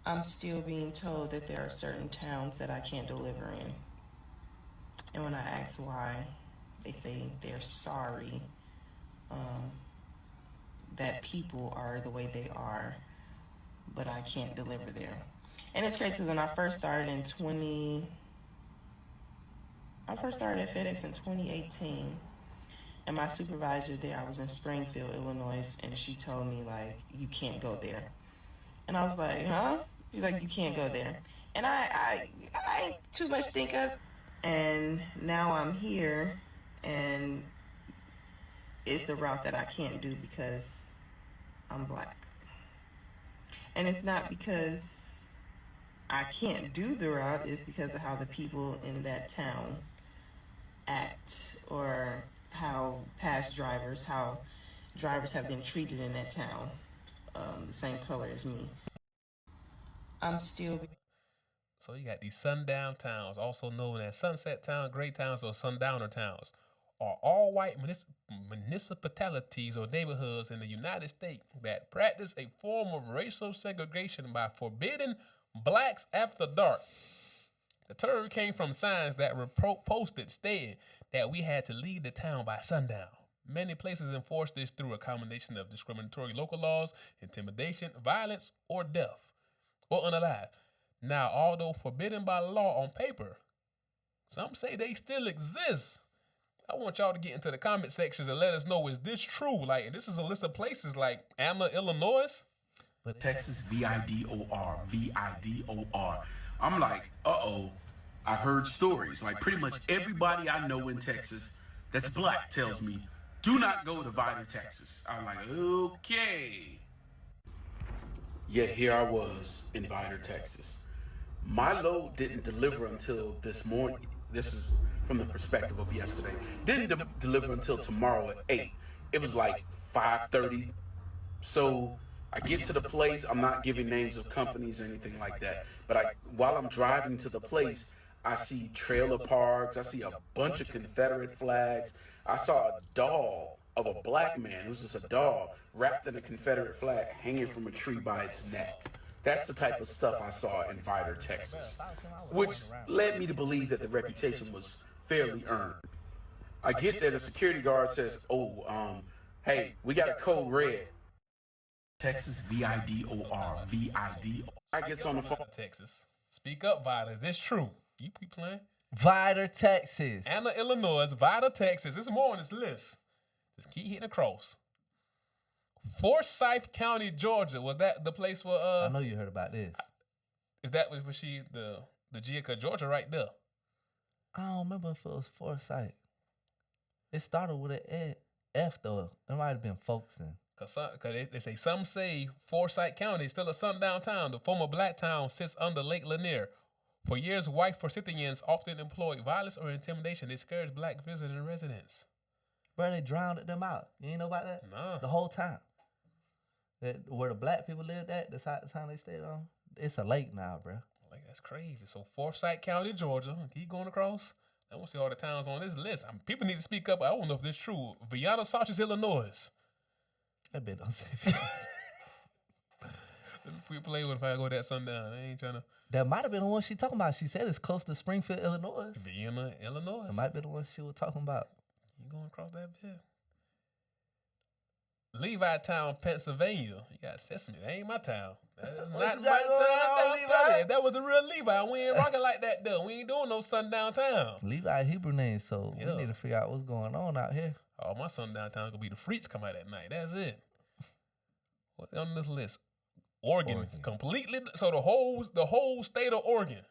I'm still being told that there are certain towns that I can't deliver in. And when I ask why, they say they're sorry that people are the way they are, but I can't deliver there. And it's crazy because when I first started at FedEx in 2018, and my supervisor there, I was in Springfield, Illinois, and she told me, like, you can't go there. And I was like, huh? She's like, you can't go there. And I ain't too much think of. And now I'm here, and it's a route that I can't do because I'm black. And it's not because I can't do the route, it's because of how the people in that town act, or how drivers have been treated in that town, the same color as me. I'm still... So you got these sundown towns, also known as sunset towns, gray towns, or sundowner towns, are all white municipalities or neighborhoods in the United States that practice a form of racial segregation by forbidding blacks after dark. The term came from signs that were posted stating that we had to leave the town by sundown. Many places enforce this through a combination of discriminatory local laws, intimidation, violence, or death, or unalive. Now, although forbidden by law on paper, some say they still exist. I want y'all to get into the comment sections and let us know, is this true? Like, and this is a list of places like Anna, Illinois. But Texas, VIDOR, VIDOR. I'm like, uh-oh, I heard stories. Like, pretty much everybody I know in Texas that's black tells me, do not go to Vidor, Texas. I'm like, okay. Yet here I was in Vidor, Texas. My load didn't deliver until this morning. This is from the perspective of yesterday. Didn't deliver until tomorrow at 8. It was like 5:30. So I get to the place. I'm not giving names of companies or anything like that. But while I'm driving to the place, I see trailer parks. I see a bunch of Confederate flags. I saw a doll of a black man. It was just a doll wrapped in a Confederate flag hanging from a tree by its neck. That's the type of stuff I saw in Vidor, Texas, which led me to believe that the reputation was fairly earned. I get there, the security guard says, hey, we got a code red. Texas, VIDOR, VIDOR. I gets on the phone. Texas. Speak up, Vidor. Is this true? You keep playing? Vidor, Texas. Anna, Illinois. Vidor, Texas. There's more on this list. Just keep hitting across. Forsyth County, Georgia. Was that the place where I know you heard about this. Is that where she the Giacca, Georgia, right there? I don't remember if it was Forsyth. It started with an F though. It might have been Folkestone. Cause they say some say Forsyth County is still a sundown town. The former black town sits under Lake Lanier. For years, white Forsythians often employed violence or intimidation. They discouraged black visiting residents. Bro, they drowned them out. You ain't know about that? No. The whole time. Where the black people lived at, the side of the town they stayed on, it's a lake now, bro. Like, that's crazy. So Forsyth County, Georgia. Keep going across. I want to see all the towns on this list. People need to speak up. I don't know if this is true. Vienna, Sauches, Illinois. That bitch don't say. If we play with, if I go that sundown, I ain't trying to. That might have been the one she talking about. She said it's close to Springfield, Illinois. Vienna, Illinois. It might be the one she was talking about. You going across that bit? Levittown, Pennsylvania. You got Sesame. That ain't my town. That is not my town. Levi? If that was the real Levi, we ain't rocking like that though. We ain't doing no sundown town. Levi Hebrew name, so we need to figure out what's going on out here. Oh, my sundown town gonna be the freaks come out at night. That's it. What's on this list? Oregon. Completely. So the whole state of Oregon.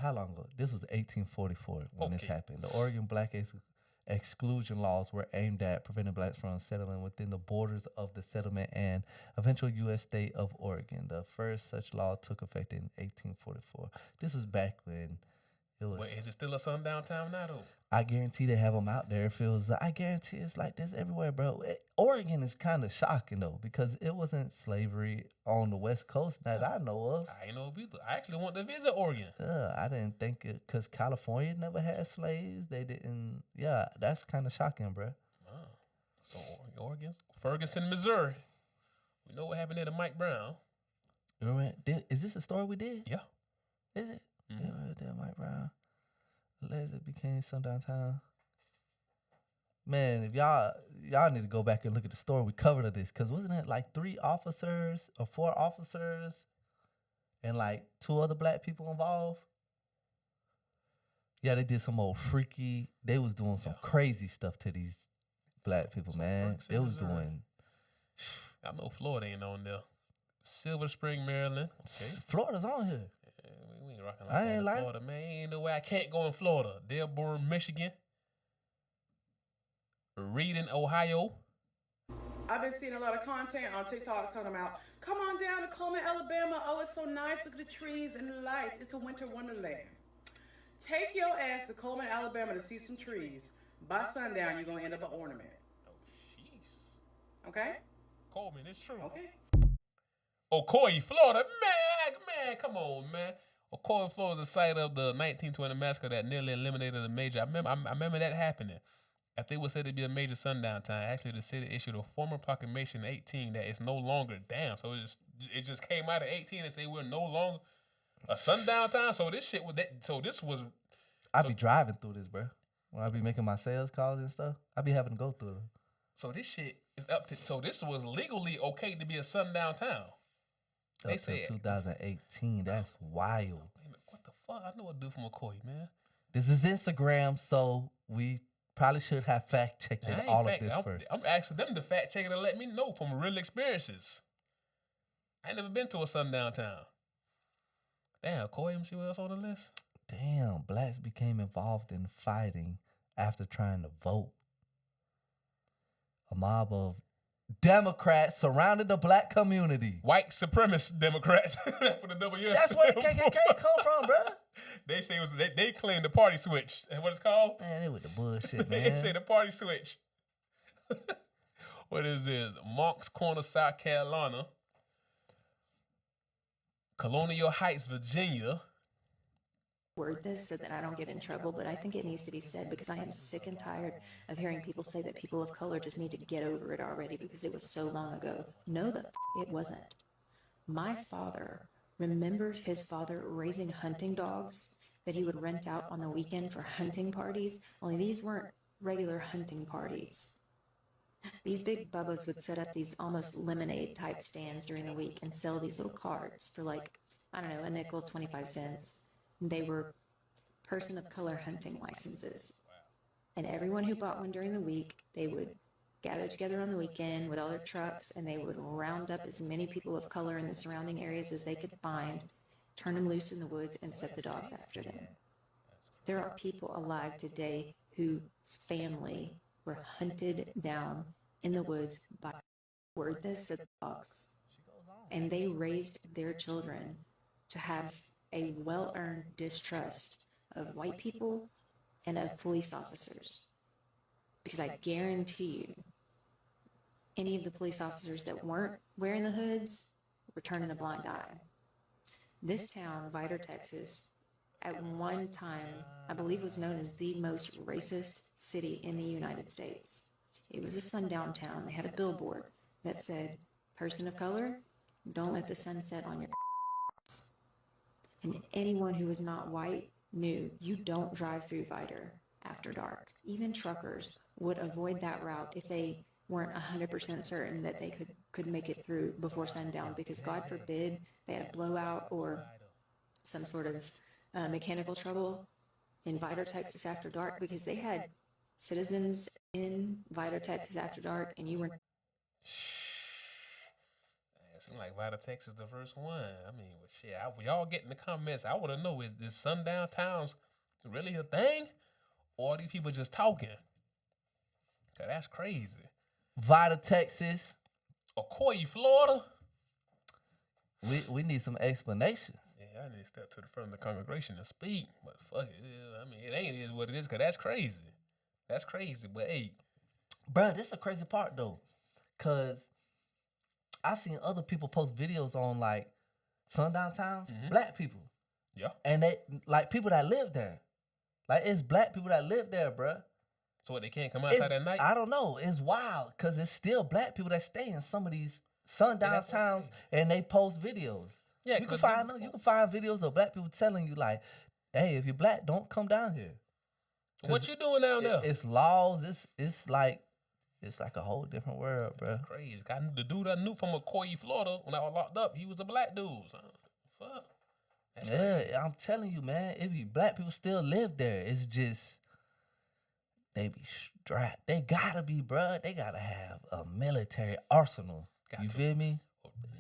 How long ago? This was 1844 when this happened. The Oregon Black exclusion laws were aimed at preventing blacks from settling within the borders of the settlement and eventual U.S. state of Oregon. The first such law took effect in 1844. This was back when it was. But is it still a sundown town now, though? I guarantee they have them out there. I guarantee it's like this everywhere, bro. Oregon is kind of shocking, though, because it wasn't slavery on the West Coast that I know of. I ain't know either. I actually want to visit Oregon. I didn't think it, because California never had slaves. They didn't. Yeah, that's kind of shocking, bro. So Oregon, Ferguson, Missouri. We know what happened there to Mike Brown. Remember, is this a story we did? Yeah. Is it? Yeah, right there, Mike Brown. Allegedly became Sundown Town. Man, if y'all need to go back and look at the story we covered of this, because wasn't it like 3 officers or 4 officers and like 2 other black people involved? Yeah, they did some old freaky. They was doing some crazy stuff to these black people, man. They was doing. I know Florida ain't on there. Silver Spring, Maryland. Okay. Florida's on here. We ain't rocking like that in Florida, man. Ain't no way I can't go in Florida. Dearborn, Michigan. Reading, Ohio. I've been seeing a lot of content on TikTok talking about, come on down to Coleman, Alabama. Oh, it's so nice. Look at the trees and the lights. It's a winter wonderland. Take your ass to Coleman, Alabama to see some trees. By sundown, you're going to end up an ornament. Oh, jeez. Okay? Coleman, it's true. Okay. Ocoee, Florida. Man, come on, man. Ocoee, Florida is the site of the 1920 massacre that nearly eliminated a major. I remember that happening. After it was said to be a major sundown town, actually the city issued a formal proclamation in 18 that it's no longer. Damn, so it just came out of 18 and say we're no longer a sundown town. So this shit was that. So this was. I be driving through this, bro. When I be making my sales calls and stuff, I be having to go through them. So this shit is up to. So this was legally okay to be a sundown town. They said 2018. That's wild. What the fuck? I know what to do from McCoy, man. This is Instagram, so we probably should have fact checked all of this first. I'm asking them to fact check it and let me know from real experiences. I ain't never been to a sundown town. Damn, Coy, let me see what else on the list. Damn, blacks became involved in fighting after trying to vote. A mob of Democrats surrounded the black community. White supremacist Democrats for the W. That's where the KKK come from, bro. They say they claim the party switch. That's what it's called? Man, they with the bullshit, man. They say the party switch. What is this? Moncks Corner, South Carolina. Colonial Heights, Virginia. Word this so that I don't get in trouble, but I think it needs to be said because I am sick and tired of hearing people say that people of color just need to get over it already because it was so long ago. No, it wasn't. My father remembers his father raising hunting dogs that he would rent out on the weekend for hunting parties, only these weren't regular hunting parties. These big bubbas would set up these almost lemonade type stands during the week and sell these little cards for like, I don't know, a nickel, 25 cents. They were person of color hunting licenses. And everyone who bought one during the week, they would gather together on the weekend with all their trucks and they would round up as many people of color in the surrounding areas as they could find, turn them loose in the woods and set the dogs after them. There are people alive today whose family were hunted down in the woods by word this said dogs. And they raised their children to have a well-earned distrust of white people and of police officers. Because I guarantee you, any of the police officers that weren't wearing the hoods we're turning a blind eye. This town, Vidor, Texas, at one time, I believe was known as the most racist city in the United States. It was a sundown town. They had a billboard that said, "Person of color, don't let the sun set on your." And anyone who was not white knew you don't drive through Vidor after dark. Even truckers would avoid that route if they weren't 100% certain that they could make it through before sundown, because God forbid they had a blowout or some sort of mechanical trouble in Vidor, Texas after dark, because they had citizens in Vidor, Texas after dark, and you were. It seems like Vidor, Texas the first one. I mean, well, shit, y'all get in the comments. I want to know, is this Sundown Towns really a thing? Or are these people just talking? Cause that's crazy. Vidor, Texas. Ocoee, Florida. We need some explanation. Yeah, I need to step to the front of the congregation and speak. But fuck it. I mean, it ain't is what it is, cause that's crazy. That's crazy. But hey. Bruh, this is the crazy part though. Cause I seen other people post videos on like Sundown Towns, black people. Yeah. And they like people that live there. Like it's black people that live there, bruh. So what, they can't come outside at night? I don't know. It's wild because it's still black people that stay in some of these sundown towns and they post videos. Yeah, you can find them. You can find videos of black people telling you like, "Hey, if you're black, don't come down here." What you doing down there? It's laws. It's like a whole different world, bro. Crazy. The dude I knew from Ocoee, Florida, when I was locked up, he was a black dude. So, fuck. Yeah, I'm telling you, man. It be black people still live there. It's just they be strapped. They gotta be, bruh. They gotta have a military arsenal. You feel me?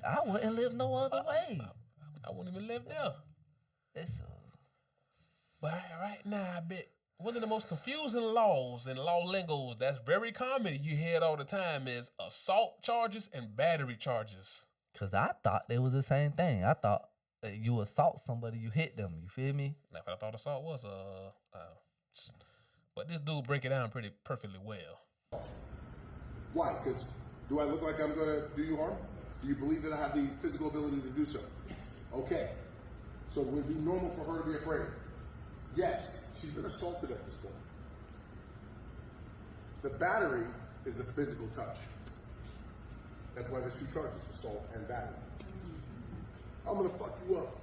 I wouldn't live no other way. I wouldn't even live there. But right now, I bet one of the most confusing laws and law lingos that's very common, you hear it all the time, is assault charges and battery charges. Cause I thought they was the same thing. I thought you assault somebody, you hit them. You feel me? That's what I thought assault was. But this dude break it down perfectly well. Why? Because do I look like I'm going to do you harm? Do you believe that I have the physical ability to do so? Yes. Okay. So would it be normal for her to be afraid? Yes. She's been assaulted at this point. The battery is the physical touch. That's why there's two charges, assault and battery. I'm going to fuck you up.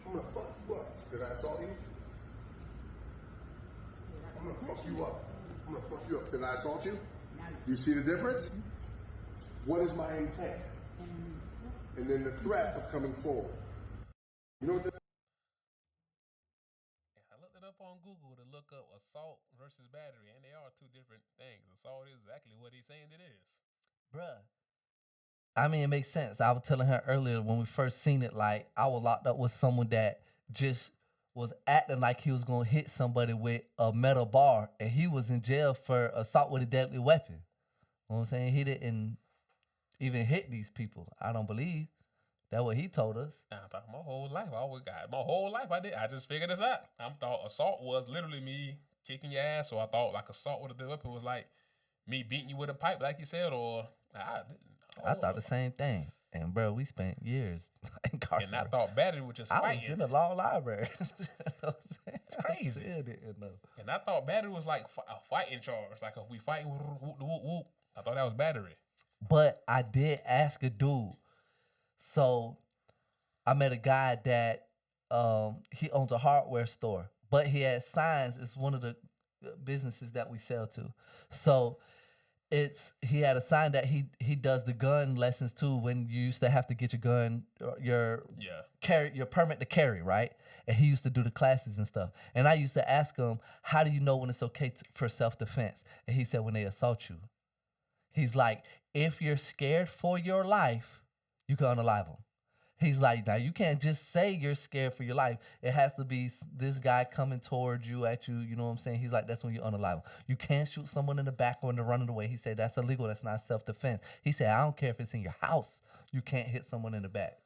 I'm going to fuck you up. Did I assault you? I'm going to fuck you up. I'm going to fuck you up. Did I assault you? You see the difference? What is my intent? And then the threat of coming forward. You know what I looked it up on Google to look up assault versus battery, and they are two different things. Assault is exactly what he's saying it is. Bruh. I mean, it makes sense. I was telling her earlier when we first seen it, like, I was locked up with someone that just was acting like he was going to hit somebody with a metal bar, and he was in jail for assault with a deadly weapon. You know what I'm saying? He didn't even hit these people. I don't believe. That's what he told us. I thought my whole life, I just figured this out. I thought assault was literally me kicking your ass, so I thought like assault with a deadly weapon was like me beating you with a pipe, like you said, or I thought the same thing. And bro, we spent years incarcerated. And I thought battery was just fighting. I was in the law library. It's crazy. I still didn't know. And I thought battery was like a fighting charge. Like if we fighting, whoop, whoop, whoop. I thought that was battery. But I did ask a dude. So I met a guy that he owns a hardware store, but he has signs. It's one of the businesses that we sell to. So he had a sign that he does the gun lessons too, when you used to have to get your gun, your permit to carry, right? And he used to do the classes and stuff. And I used to ask him, how do you know when it's okay for self-defense? And he said, when they assault you. He's like, if you're scared for your life, you can unalive them. He's like, now you can't just say you're scared for your life. It has to be this guy coming towards you, at you, you know what I'm saying? He's like, that's when you unalive them. You can't shoot someone in the back or when they're running away. He said, that's illegal. That's not self-defense. He said, I don't care if it's in your house. You can't hit someone in the back.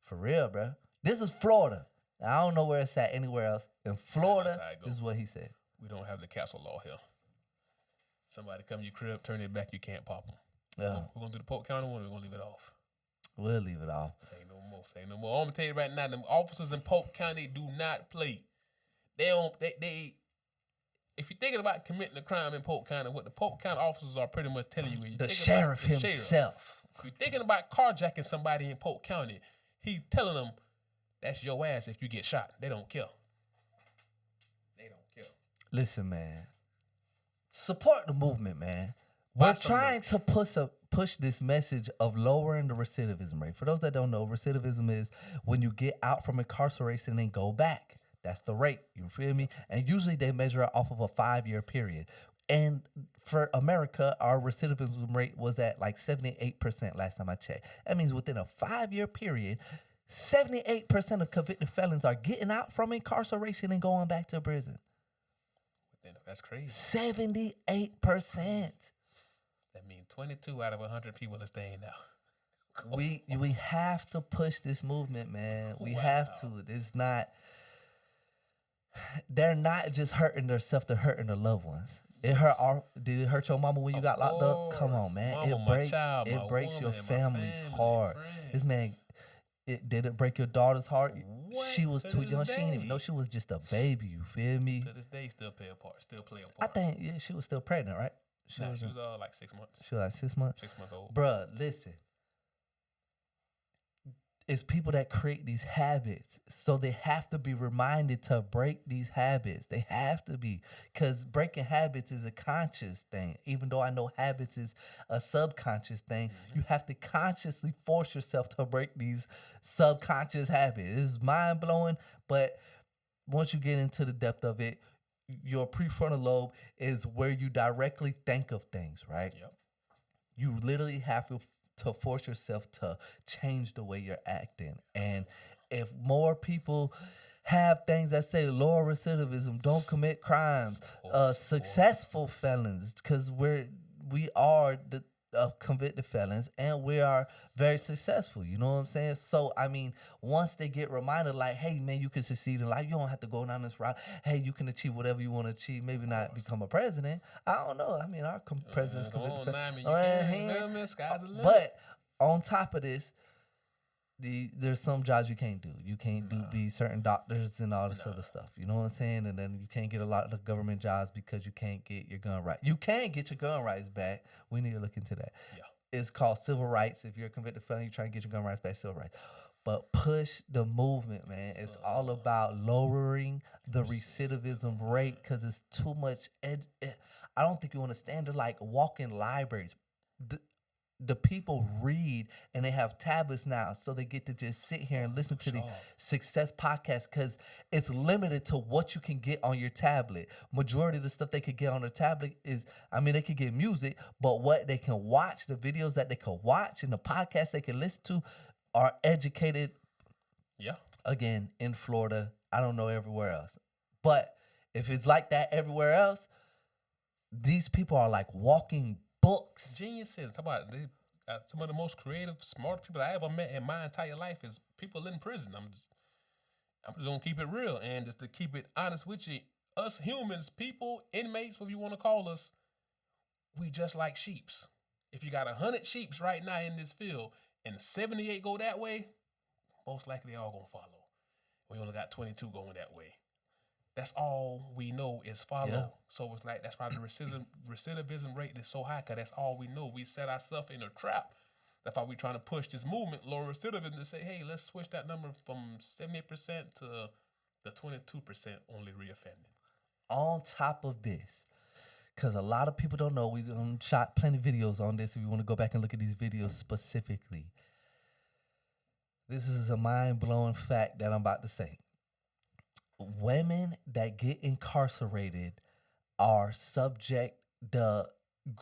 For real, bro. This is Florida. I don't know where it's at anywhere else. In Florida, this is what he said. We don't have the castle law here. Somebody come to your crib, turn it back, you can't pop them. Yeah. We're going to do the Polk County one, or we're going to leave it off? We'll leave it off. Say no more. Say no more. I'm gonna tell you right now, them officers in Polk County do not play. They don't. They. If you're thinking about committing a crime in Polk County, what the Polk County officers are pretty much telling you, The sheriff himself. If you're thinking about carjacking somebody in Polk County, he's telling them that's your ass if you get shot. They don't care. They don't care. Listen, man. Support the movement, man. We're trying to push this message of lowering the recidivism rate. For those that don't know, recidivism is when you get out from incarceration and go back. That's the rate. You feel me? And usually they measure it off of a 5-year period. And for America, our recidivism rate was at like 78% last time I checked. That means within a 5-year period, 78% of convicted felons are getting out from incarceration and going back to prison. That's crazy. 78%. That means 22 out of 100 people are staying out. We have to push this movement, man. We have to. It's not. They're not just hurting themselves; they're hurting their loved ones. Did it hurt your mama when you got locked up? Come on, man. Mama, It breaks your family's heart. This man. Did it break your daughter's heart? What? She was To too this young. She didn't even day. know she was just a baby. You feel me? To this day, still play a part. I think she was still pregnant, right? She was like 6 months. She was like 6 months. 6 months old. Bruh, listen. It's people that create these habits. So they have to be reminded to break these habits. They have to be. Because breaking habits is a conscious thing. Even though I know habits is a subconscious thing, you have to consciously force yourself to break these subconscious habits. It's mind-blowing, but once you get into the depth of it, your prefrontal lobe is where you directly think of things, right? Yep. You literally have to force yourself to change the way you're acting. And if more people have things that say lower recidivism, don't commit crimes, successful felons, because we are the convicted felons and we are very successful, you know what I'm saying? So I mean, once they get reminded like, hey man, you can succeed in life, you don't have to go down this route, hey, you can achieve whatever you want to achieve, maybe not become a president, I don't know, I mean our president's convicted felons, but on top of this, there's some jobs you can't do. You can't be certain doctors and all this other stuff. You know what I'm saying? And then you can't get a lot of the government jobs because you can't get your gun right. You can get your gun rights back. We need to look into that. Yeah. It's called civil rights. If you're a convicted felon, you try to get your gun rights back, civil rights. But push the movement, man. It's all about lowering the recidivism rate because it's too much. I don't think you understand. They're like walking libraries. The people read and they have tablets now, so they get to just sit here and listen to the success podcast because it's limited to what you can get on your tablet. Majority of the stuff they could get on their tablet is, they could get music, but what they can watch, the videos that they can watch and the podcasts they can listen to are educated. Yeah. Again, in Florida, I don't know everywhere else. But if it's like that everywhere else, these people are like walking books. Geniuses. Talk about some of the most creative, smart people I ever met in my entire life is people in prison. I'm just gonna keep it real and just to keep it honest with you. Us humans, people, inmates, what you want to call us, we just like sheeps. If you got 100 sheeps right now in this field and 78 go that way, most likely they all gonna follow. We only got 22 going that way. That's all we know is follow. Yeah. So it's like, that's why the recidivism rate is so high, because that's all we know. We set ourselves in a trap. That's why we're trying to push this movement, lower recidivism, to say, hey, let's switch that number from 70% to the 22% only reoffending. On top of this, because a lot of people don't know, we shot plenty of videos on this. If you want to go back and look at these videos specifically, this is a mind-blowing fact that I'm about to say. Women that get incarcerated are subject, the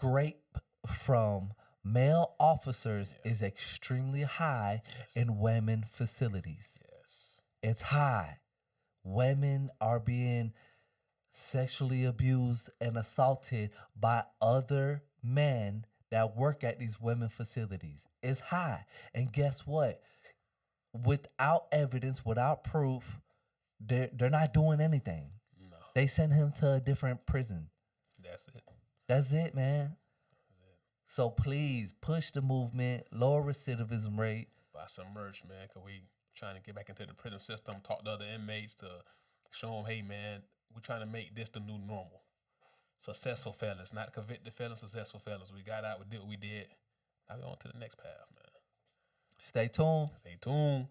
rape from male officers is extremely high in women facilities. Yes. It's high. Women are being sexually abused and assaulted by other men that work at these women facilities. It's high. And guess what? Without evidence, without proof, they're not doing anything. No. They send him to a different prison. That's it. That's it, man. So please push the movement, lower recidivism rate. by some merch, man, because we trying to get back into the prison system, talk to other inmates to show them, hey, man, we're trying to make this the new normal. Successful fellas, not convicted fellas, successful fellas. We got out, we did what we did. Now we on to the next path, man. Stay tuned. Stay tuned.